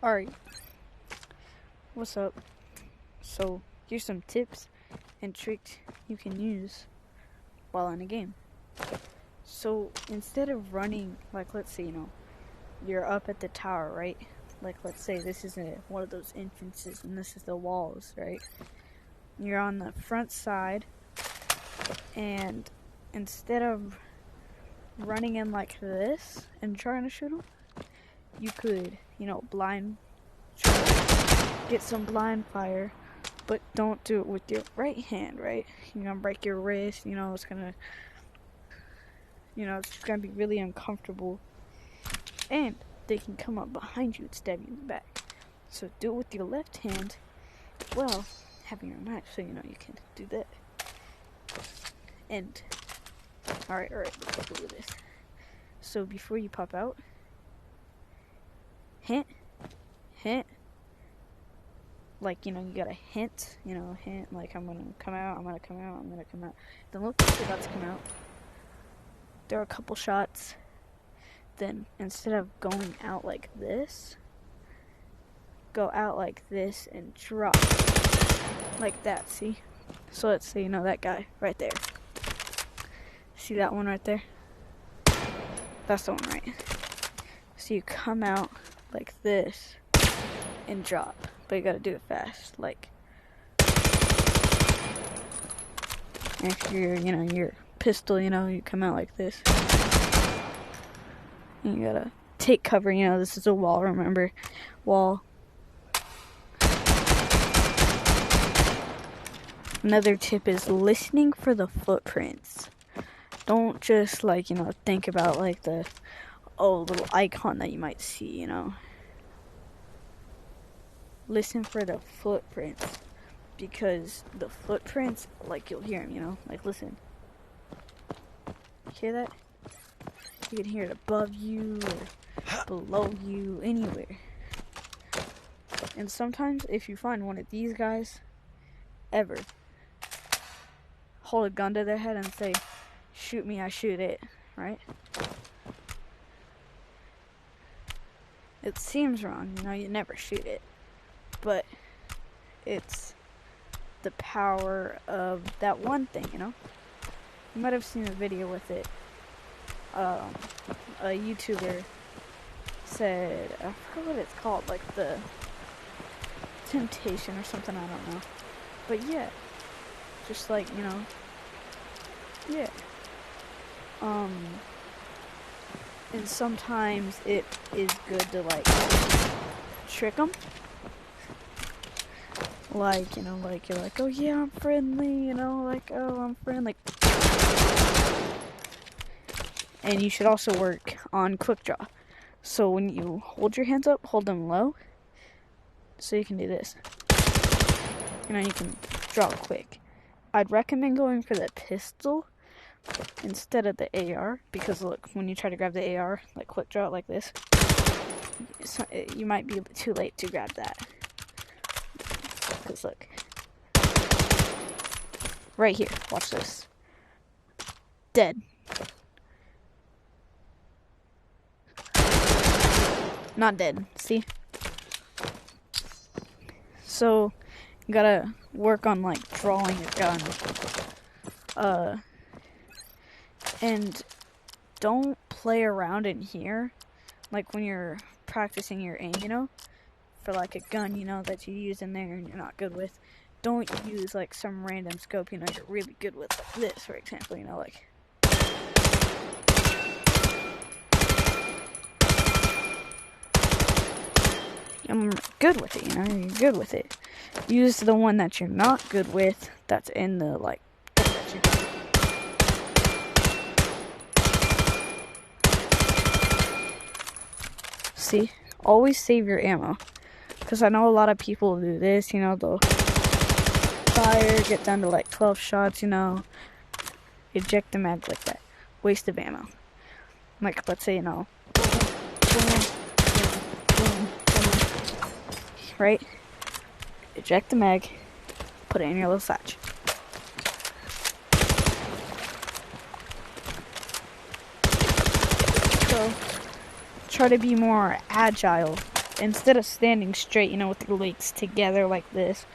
Alright, what's up? So, here's some tips and tricks you can use while in a game. So, instead of running, like let's say, you're up at the tower, right? Like let's say this is one of those entrances and this is the walls, right? You're on the front side, and instead of running in like this and trying to shoot them, you could, get some blind fire, but don't do it with your right hand, right? You're gonna break your wrist, it's gonna be really uncomfortable, and they can come up behind you and stab you in the back. So do it with your left hand while having your knife, so you can do that. And alright, let's do this. So before you pop out, hint, like, you gotta hint, like, I'm gonna come out. Then look, you're about to come out. There are a couple shots. Then, instead of going out like this, go out like this and drop. Like that, see? So let's say, that guy right there. See that one right there? That's the one, right? So you come out like this and drop. But you gotta do it fast, like. If you're, your pistol, you come out like this. And you gotta take cover, this is a wall, remember? Wall. Another tip is listening for the footprints. Don't just, think about, the little icon that you might see, Listen for the footprints, because the footprints, you'll hear them, listen. Hear that? You can hear it above you or below you, anywhere. And sometimes, if you find one of these guys, ever, hold a gun to their head and say, "Shoot me, I shoot it," right? It seems wrong, you never shoot it. But it's the power of that one thing, You might have seen a video with it. A YouTuber said, I forgot what it's called, the temptation or something, I don't know. But yeah, just yeah. And sometimes it is good to trick them. You're like, oh yeah, I'm friendly, oh, I'm friendly. And you should also work on quick draw. So when you hold your hands up, hold them low. So you can do this. You can draw quick. I'd recommend going for the pistol instead of the AR. Because look, when you try to grab the AR, quick draw like this, you might be too late to grab that. Because look, right here, watch this. Dead. Not dead, see? So, you gotta work on drawing a gun. And don't play around in here, when you're practicing your aim, for a gun, that you use in there and you're not good with. Don't use some random scope, you're really good with, this, for example, I'm good with it, you're good with it. Use the one that you're not good with, that's in the, See? Always save your ammo. Because I know a lot of people do this, they'll fire, get down to 12 shots, eject the mag like that. Waste of ammo. Let's say, boom, boom, boom, boom, right? Eject the mag, put it in your little satch. So, try to be more agile instead of standing straight, you know, with your legs together like this,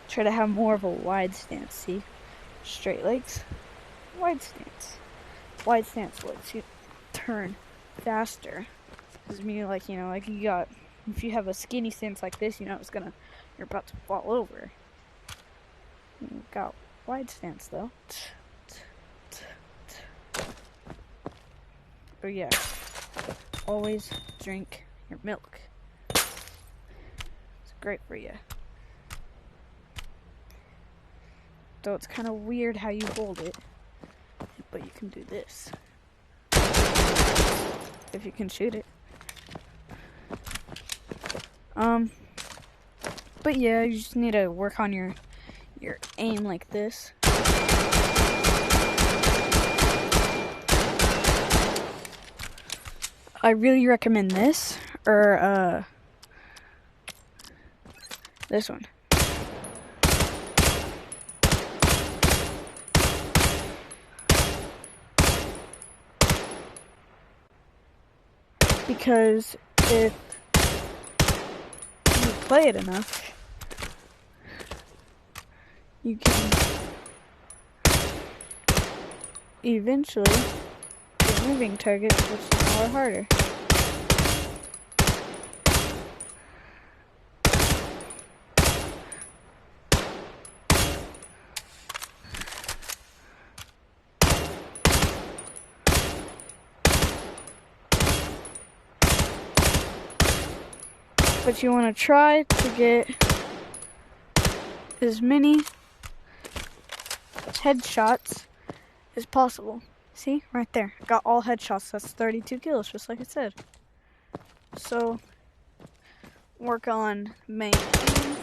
try to have more of a wide stance. See? Straight legs, wide stance. Wide stance lets you turn faster. Because me, like, you know, like you got, if you have a skinny stance like this, you know, you're about to fall over. You got wide stance though. But yeah, always drink your milk. It's great for you. Though it's kind of weird how you hold it, but you can do this if you can shoot it. But yeah, you just need to work on your aim like this. I really recommend this, or this one. Because if you play it enough, you can eventually get moving targets, which is more harder. But you want to try to get as many headshots as possible. See? Right there. Got all headshots. That's 32 kills, just like I said. So, work on main aim,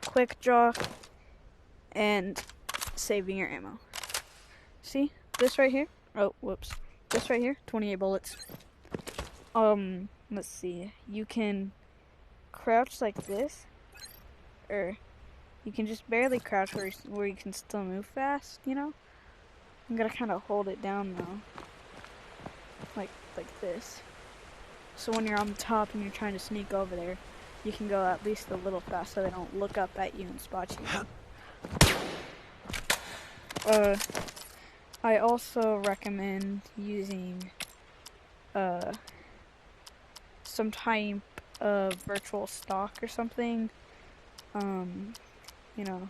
quick draw, and saving your ammo. See? This right here. Oh, whoops. This right here, 28 bullets. Let's see. You can crouch like this, or you can just barely crouch where you can still move fast, you know? I'm gonna kind of hold it down though, like this. So when you're on the top and you're trying to sneak over there, you can go at least a little fast so they don't look up at you and spot you. I also recommend using some type of virtual stock or something. You know,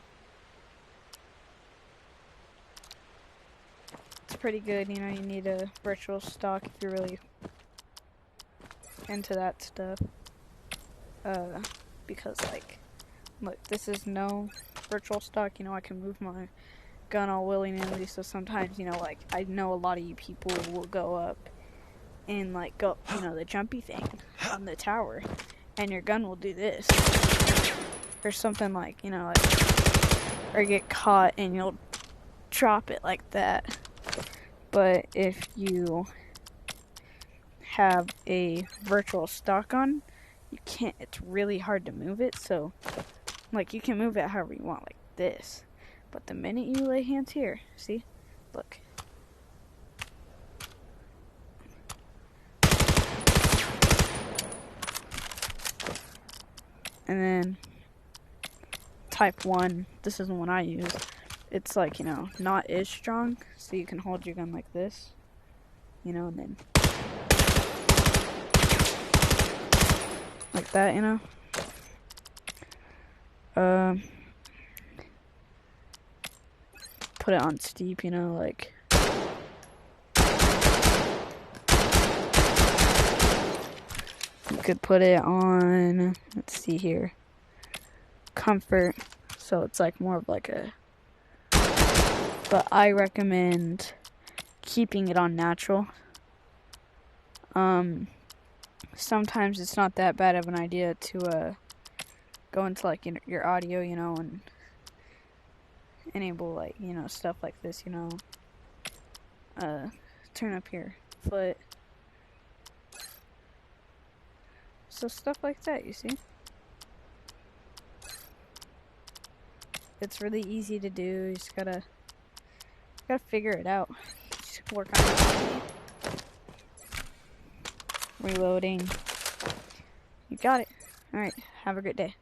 it's pretty good. You know, you need a virtual stock if you're really into that stuff. Because like, look, this is no virtual stock. You know, I can move my gun all willy-nilly, so sometimes, you know, like, I know a lot of you people will go up and like go, you know, the jumpy thing on the tower, and your gun will do this or something, like, you know, like, or get caught and you'll drop it like that. But if you have a virtual stock on, you can't, it's really hard to move it. So like, you can move it however you want, like this, but the minute you lay hands here, see, look, and then type 1, this is the one I use. It's like, you know, not as strong, so you can hold your gun like this, you know, and then like that, you know. Put it on steep, you know, like, you could put it on, let's see here, comfort, so it's like more of like a, but I recommend keeping it on natural. Sometimes it's not that bad of an idea to go into like your audio, you know, and enable, like, you know, stuff like this, you know, turn up your foot, so stuff like that, you see. It's really easy to do. You just gotta figure it out. Just work on it. Reloading. You got it. Alright, have a great day.